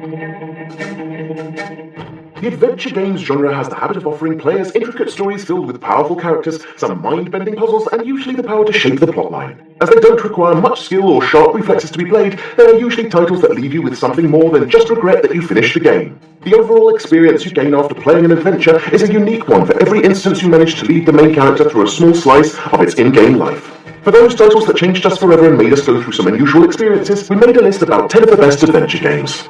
The adventure games genre has the habit of offering players intricate stories filled with powerful characters, some mind-bending puzzles, and usually the power to shape the plotline. As they don't require much skill or sharp reflexes to be played, they are usually titles that leave you with something more than just regret that you finished the game. The overall experience you gain after playing an adventure is a unique one for every instance you manage to lead the main character through a small slice of its in-game life. For those titles that changed us forever and made us go through some unusual experiences, we made a list about 10 of the best adventure games.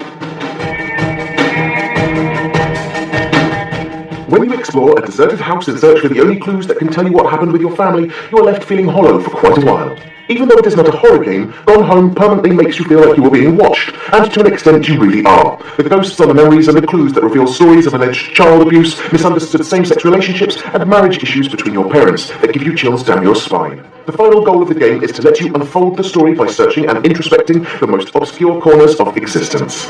When you explore a deserted house in search for the only clues that can tell you what happened with your family, you are left feeling hollow for quite a while. Even though it is not a horror game, Gone Home permanently makes you feel like you are being watched, and to an extent you really are. The ghosts are the memories and the clues that reveal stories of alleged child abuse, misunderstood same-sex relationships, and marriage issues between your parents that give you chills down your spine. The final goal of the game is to let you unfold the story by searching and introspecting the most obscure corners of existence.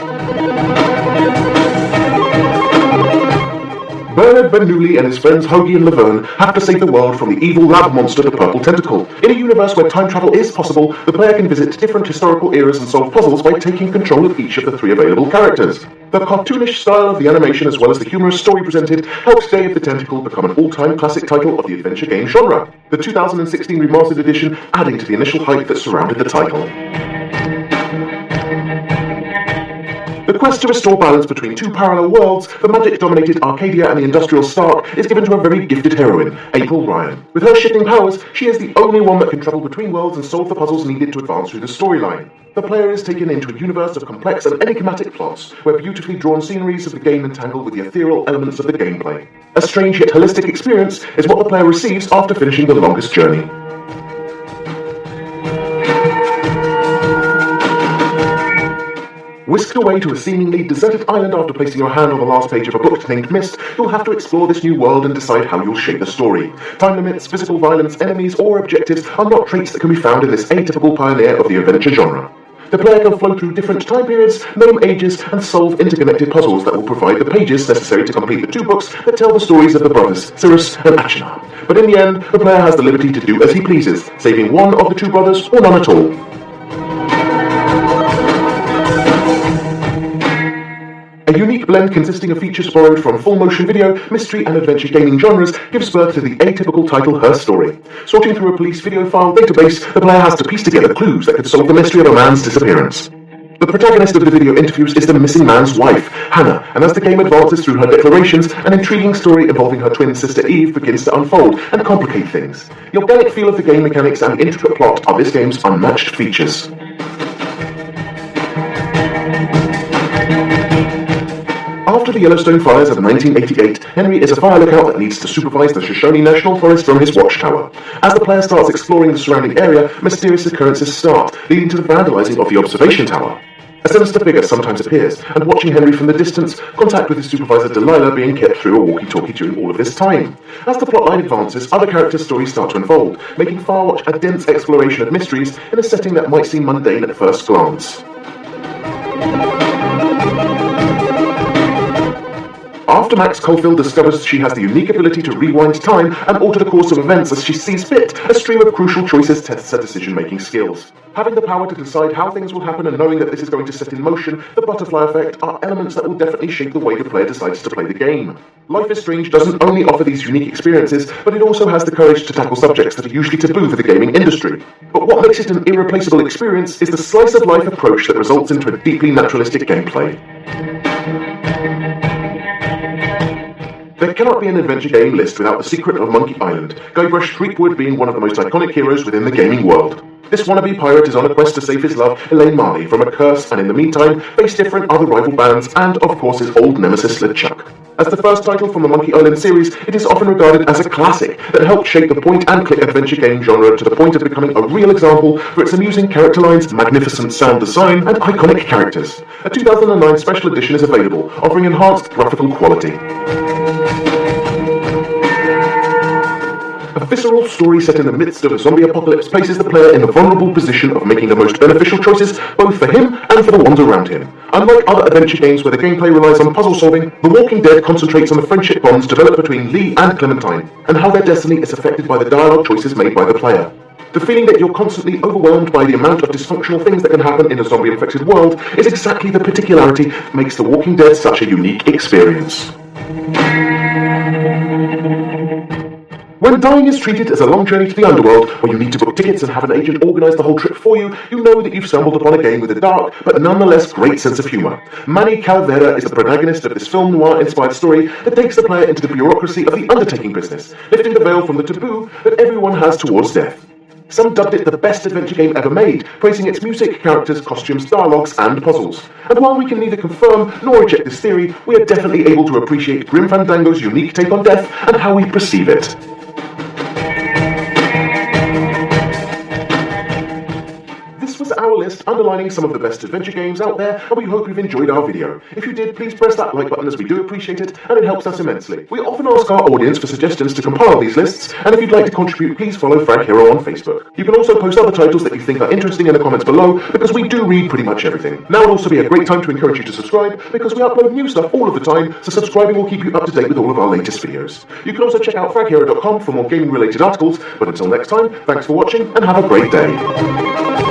Bernard Bernoulli and his friends Hoagie and Laverne have to save the world from the evil lab monster, the Purple Tentacle. In a universe where time travel is possible, the player can visit different historical eras and solve puzzles by taking control of each of the 3 available characters. The cartoonish style of the animation as well as the humorous story presented helped Day of the Tentacle become an all-time classic title of the adventure game genre, the 2016 remastered edition adding to the initial hype that surrounded the title. The quest to restore balance between 2 parallel worlds, the magic-dominated Arcadia and the industrial Stark, is given to a very gifted heroine, April Ryan. With her shifting powers, she is the only one that can travel between worlds and solve the puzzles needed to advance through the storyline. The player is taken into a universe of complex and enigmatic plots, where beautifully drawn sceneries of the game entangle with the ethereal elements of the gameplay. A strange yet holistic experience is what the player receives after finishing the longest journey. Whisked away to a seemingly deserted island after placing your hand on the last page of a book named Myst, you'll have to explore this new world and decide how you'll shape the story. Time limits, physical violence, enemies, or objectives are not traits that can be found in this atypical pioneer of the adventure genre. The player can flow through different time periods, name ages, and solve interconnected puzzles that will provide the pages necessary to complete the 2 books that tell the stories of the brothers, Cyrus and Achenar. But in the end, the player has the liberty to do as he pleases, saving one of the 2 brothers or none at all. A unique blend consisting of features borrowed from full-motion video, mystery and adventure gaming genres gives birth to the atypical title Her Story. Sorting through a police video file database, the player has to piece together clues that could solve the mystery of a man's disappearance. The protagonist of the video interviews is the missing man's wife, Hannah, and as the game advances through her declarations, an intriguing story involving her twin sister Eve begins to unfold and complicate things. The organic feel of the game mechanics and intricate plot are this game's unmatched features. After the Yellowstone fires of 1988, Henry is a fire lookout that needs to supervise the Shoshone National Forest from his watchtower. As the player starts exploring the surrounding area, mysterious occurrences start, leading to the vandalizing of the observation tower. A sinister figure sometimes appears, and watching Henry from the distance, contact with his supervisor Delilah being kept through a walkie-talkie during all of this time. As the plotline advances, other characters' stories start to unfold, making Firewatch a dense exploration of mysteries in a setting that might seem mundane at first glance. After Max Caulfield discovers she has the unique ability to rewind time and alter the course of events as she sees fit, a stream of crucial choices tests her decision-making skills. Having the power to decide how things will happen and knowing that this is going to set in motion the butterfly effect are elements that will definitely shape the way the player decides to play the game. Life is Strange doesn't only offer these unique experiences, but it also has the courage to tackle subjects that are usually taboo for the gaming industry. But what makes it an irreplaceable experience is the slice-of-life approach that results into a deeply naturalistic gameplay. There cannot be an adventure game list without The Secret of Monkey Island, Guybrush Threepwood being one of the most iconic heroes within the gaming world. This wannabe pirate is on a quest to save his love, Elaine Marley, from a curse and in the meantime face different other rival bands and, of course, his old nemesis LeChuck. As the first title from the Monkey Island series, it is often regarded as a classic that helped shape the point-and-click adventure game genre to the point of becoming a real example for its amusing character lines, magnificent sound design, and iconic characters. A 2009 special edition is available, offering enhanced graphical quality. A visceral story set in the midst of a zombie apocalypse places the player in the vulnerable position of making the most beneficial choices both for him and for the ones around him. Unlike other adventure games where the gameplay relies on puzzle solving, The Walking Dead concentrates on the friendship bonds developed between Lee and Clementine, and how their destiny is affected by the dialogue choices made by the player. The feeling that you're constantly overwhelmed by the amount of dysfunctional things that can happen in a zombie-infected world is exactly the particularity that makes The Walking Dead such a unique experience. When dying is treated as a long journey to the underworld, where you need to book tickets and have an agent organise the whole trip for you, you know that you've stumbled upon a game with a dark, but nonetheless great sense of humour. Manny Calvera is the protagonist of this film noir-inspired story that takes the player into the bureaucracy of the undertaking business, lifting the veil from the taboo that everyone has towards death. Some dubbed it the best adventure game ever made, praising its music, characters, costumes, dialogues, and puzzles. And while we can neither confirm nor reject this theory, we are definitely able to appreciate Grim Fandango's unique take on death and how we perceive it. This was our list underlining some of the best adventure games out there, and we hope you've enjoyed our video. If you did, please press that like button as we do appreciate it, and it helps us immensely. We often ask our audience for suggestions to compile these lists, and if you'd like to contribute, please follow Frag Hero on Facebook. You can also post other titles that you think are interesting in the comments below, because we do read pretty much everything. Now would also be a great time to encourage you to subscribe, because we upload new stuff all of the time, so subscribing will keep you up to date with all of our latest videos. You can also check out fraghero.com for more gaming related articles, but until next time, thanks for watching and have a great day.